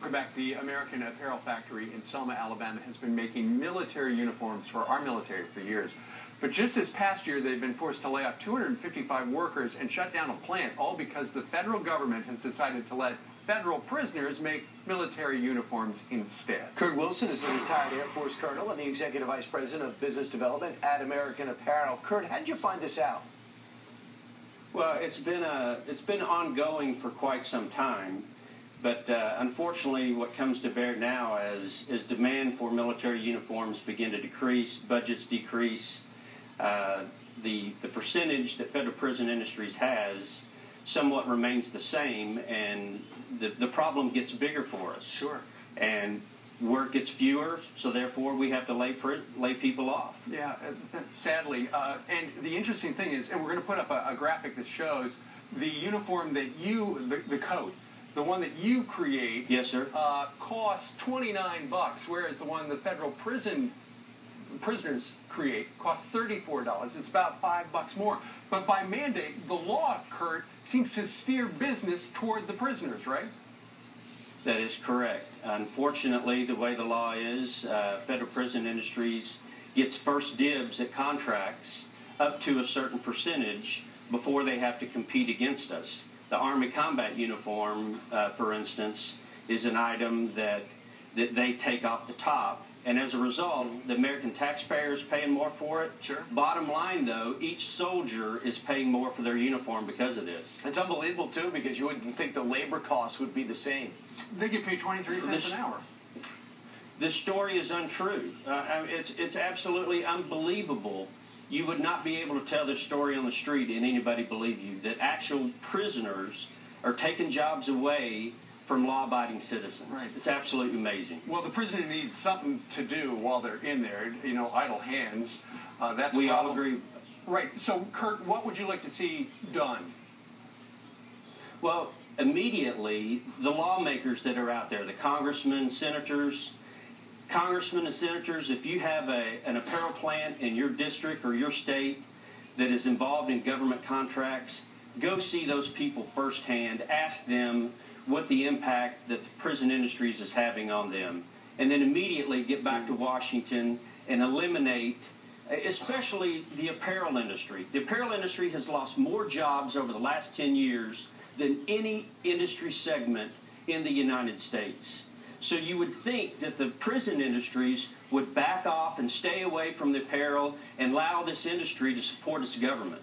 Quebec, the American Apparel Factory in Selma, Alabama, has been making military uniforms for our military for years. But just this past year, they've been forced to lay off 255 workers and shut down a plant, all because the federal government has decided to let federal prisoners make military uniforms instead. Kurt Wilson is a retired Air Force colonel and the executive vice president of business development at American Apparel. Kurt, how did you find this out? Well, it's been ongoing for quite some time, but unfortunately, what comes to bear now as demand for military uniforms begin to decrease, budgets decrease, the percentage that Federal Prison Industries has somewhat remains the same, and the problem gets bigger for us. Sure. And work gets fewer, so therefore we have to lay people off. Yeah, sadly. And the interesting thing is, and we're going to put up a graphic that shows the uniform that the coat, the one that you create, yes, sir, costs $29, whereas the one the federal prisoners create costs $34. It's about $5 more. But by mandate, the law, Kurt, seems to steer business toward the prisoners, right? That is correct. Unfortunately, the way the law is, Federal Prison Industries gets first dibs at contracts up to a certain percentage before they have to compete against us. The Army combat uniform, for instance, is an item that they take off the top. And as a result, the American taxpayer is paying more for it. Sure. Bottom line, though, each soldier is paying more for their uniform because of this. It's unbelievable, too, because you wouldn't think the labor costs would be the same. They get paid 23 cents an hour. This story is untrue. It's absolutely unbelievable. You would not be able to tell this story on the street and anybody believe you, that actual prisoners are taking jobs away from law-abiding citizens. Right. It's absolutely amazing. Well, the prisoner needs something to do while they're in there, you know, idle hands. That's we all agree. Right. So, Kurt, what would you like to see done? Well, immediately, the lawmakers that are out there, the congressmen and senators, if you have an apparel plant in your district or your state that is involved in government contracts, go see those people firsthand, ask them what the impact that the prison industries is having on them, and then immediately get back to Washington and eliminate, especially the apparel industry. The apparel industry has lost more jobs over the last 10 years than any industry segment in the United States. So you would think that the prison industries would back off and stay away from the apparel and allow this industry to support its government.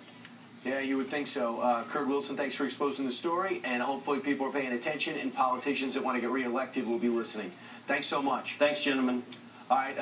Yeah, you would think so. Kurt Wilson, thanks for exposing the story, and hopefully people are paying attention, and politicians that want to get reelected will be listening. Thanks so much. Thanks, gentlemen. All right.